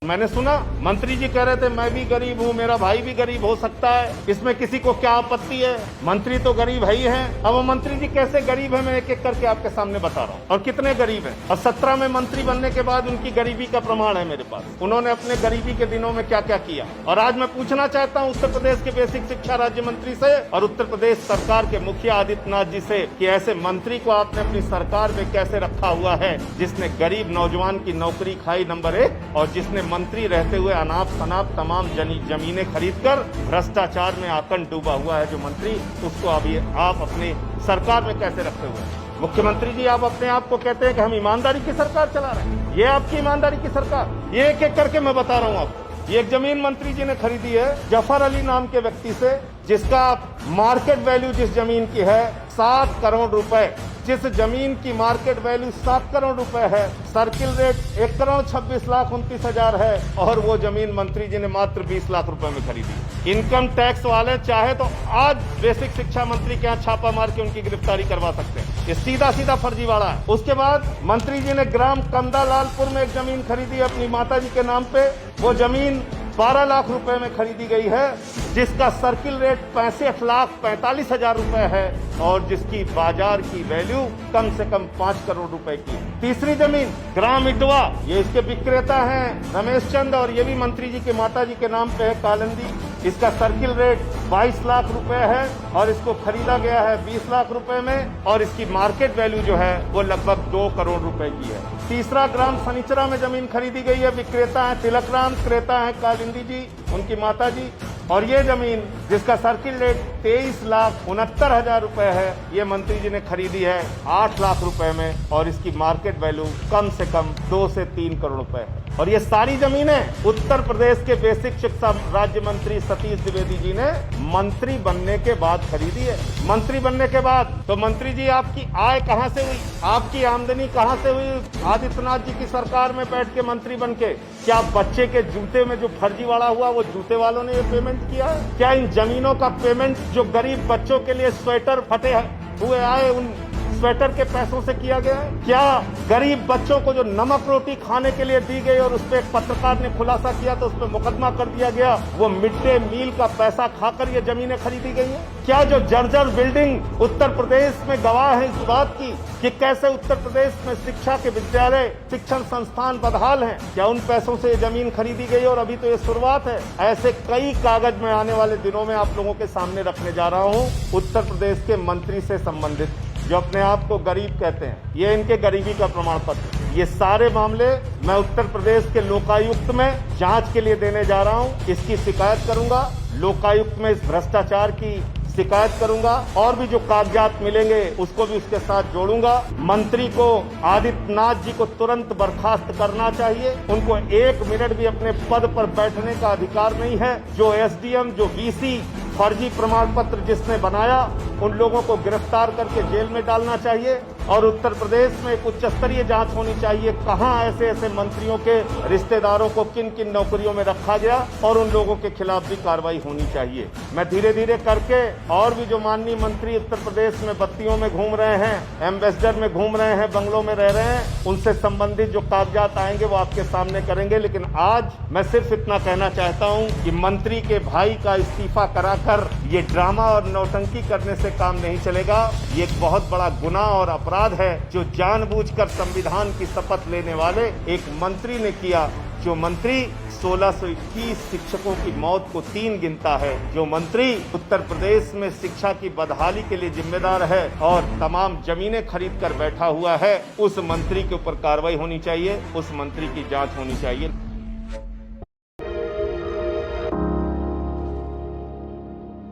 मैंने सुना मंत्री जी कह रहे थे मैं भी गरीब हूँ, मेरा भाई भी गरीब हो सकता है, इसमें किसी को क्या आपत्ति है, मंत्री तो गरीब है ही है। अब वो मंत्री जी कैसे गरीब है मैं एक एक करके आपके सामने बता रहा हूँ, और कितने गरीब हैं। और 17 में मंत्री बनने के बाद उनकी गरीबी का प्रमाण है मेरे पास, उन्होंने अपने गरीबी के दिनों में क्या क्या किया। और आज मैं पूछना चाहता हूँ उत्तर प्रदेश के बेसिक शिक्षा राज्य मंत्री से और उत्तर प्रदेश सरकार के मुखिया आदित्यनाथ जी से कि ऐसे मंत्री को आपने अपनी सरकार में कैसे रखा हुआ है जिसने गरीब नौजवान की नौकरी खाई नंबर 1, और जिसने मंत्री रहते हुए अनाप शनाप तमाम जमीनें खरीदकर भ्रष्टाचार में आकंठ डूबा हुआ है जो मंत्री, उसको अभी आप अपनी सरकार में कैसे रखते हुए हैं। मुख्यमंत्री जी आप अपने आप को कहते हैं कि हम ईमानदारी की सरकार चला रहे हैं, ये आपकी ईमानदारी की सरकार, ये एक एक करके मैं बता रहा हूँ आपको। ये एक जमीन मंत्री जी ने खरीदी है जफर अली नाम के व्यक्ति से, जिसका मार्केट वैल्यू जिस जमीन की है 7 करोड़ रुपए, जिस जमीन की मार्केट वैल्यू 7 करोड़ रुपए है, सर्किल रेट 1,26,29,000 है, और वो जमीन मंत्री जी ने मात्र 20 लाख रुपए में खरीदी। इनकम टैक्स वाले चाहे तो आज बेसिक शिक्षा मंत्री के यहाँ छापा मार के उनकी गिरफ्तारी करवा सकते हैं, ये सीधा सीधा फर्जीवाड़ा है। उसके बाद मंत्री जी ने ग्राम कंदालालपुर में एक जमीन खरीदी अपनी माता जी के नाम पे, वो जमीन 12 लाख रुपए में खरीदी गई है, जिसका सर्किल रेट 65,45,000 रुपए है, और जिसकी बाजार की वैल्यू कम से कम 5 करोड़ रुपए की। तीसरी जमीन ग्राम इडवा, ये इसके विक्रेता हैं रमेश चंद, और ये भी मंत्री जी के माता जी के नाम पे है कालंदी, इसका सर्किल रेट 22 लाख रुपए है, और इसको खरीदा गया है 20 लाख रुपए में, और इसकी मार्केट वैल्यू जो है वो लगभग 2 करोड़ रुपए की है। तीसरा ग्राम सनिचरा में जमीन खरीदी गई है, विक्रेता है तिलकराम, क्रेता है कालिंदी जी उनकी माता जी, और ये जमीन जिसका सर्किल रेट 23,69,000 रुपए है, ये मंत्री जी ने खरीदी है 8 लाख रुपए में, और इसकी मार्केट वैल्यू कम से कम 2 से 3 करोड़ रुपए है। और ये सारी जमीनें उत्तर प्रदेश के बेसिक शिक्षा राज्य मंत्री सतीश द्विवेदी जी ने मंत्री बनने के बाद खरीदी है। मंत्री बनने के बाद तो मंत्री जी आपकी आय कहां से हुई, आपकी आमदनी कहां से हुई आदित्यनाथ जी की सरकार में बैठ के मंत्री बन के? क्या बच्चे के जूते में जो फर्जीवाड़ा हुआ वो जूते वालों ने ये पेमेंट किया है? क्या इन जमीनों का पेमेंट जो गरीब बच्चों के लिए स्वेटर फटे हुए आए उन स्वेटर के पैसों से किया गया है? क्या गरीब बच्चों को जो नमक रोटी खाने के लिए दी गई और उस पर एक पत्रकार ने खुलासा किया तो उस पर मुकदमा कर दिया गया, वो मिड डे मील का पैसा खाकर ये जमीनें खरीदी गई हैं? क्या जो जर्जर बिल्डिंग उत्तर प्रदेश में गवाह है इस बात की कि कैसे उत्तर प्रदेश में शिक्षा के विद्यालय शिक्षण संस्थान बदहाल हैं, क्या उन पैसों से ये जमीन खरीदी गई? और अभी तो ये शुरुआत है, ऐसे कई कागज में आने वाले दिनों में आप लोगों के सामने रखने जा रहा हूँ उत्तर प्रदेश के मंत्री से संबंधित जो अपने आप को गरीब कहते हैं, ये इनके गरीबी का प्रमाण पत्र। ये सारे मामले मैं उत्तर प्रदेश के लोकायुक्त में जांच के लिए देने जा रहा हूं, इसकी शिकायत करूंगा, लोकायुक्त में इस भ्रष्टाचार की शिकायत करूंगा, और भी जो कागजात मिलेंगे उसको भी उसके साथ जोड़ूंगा। मंत्री को आदित्यनाथ जी को तुरंत बर्खास्त करना चाहिए, उनको 1 मिनट भी अपने पद पर बैठने का अधिकार नहीं है। जो एसडीएम जो वीसी फर्जी प्रमाण पत्र जिसने बनाया उन लोगों को गिरफ्तार करके जेल में डालना चाहिए, और उत्तर प्रदेश में एक उच्च स्तरीय जांच होनी चाहिए कहां ऐसे ऐसे मंत्रियों के रिश्तेदारों को किन किन नौकरियों में रखा गया, और उन लोगों के खिलाफ भी कार्रवाई होनी चाहिए। मैं धीरे धीरे करके और भी जो माननीय मंत्री उत्तर प्रदेश में बत्तियों में घूम रहे हैं, एम्बेसडर में घूम रहे हैं, बंगलों में रह रहे हैं, उनसे संबंधित जो कागजात आएंगे वो आपके सामने करेंगे। लेकिन आज मैं सिर्फ इतना कहना चाहता हूं कि मंत्री के भाई का इस्तीफा कराकर ये ड्रामा और नौटंकी करने से काम नहीं चलेगा। ये एक बहुत बड़ा गुनाह और अपराध है जो जानबूझकर संविधान की शपथ लेने वाले एक मंत्री ने किया। जो मंत्री 1621 शिक्षकों की मौत को 3 गिनता है, जो मंत्री उत्तर प्रदेश में शिक्षा की बदहाली के लिए जिम्मेदार है और तमाम जमीनें खरीद कर बैठा हुआ है, उस मंत्री के ऊपर कार्रवाई होनी चाहिए, उस मंत्री की जांच होनी चाहिए।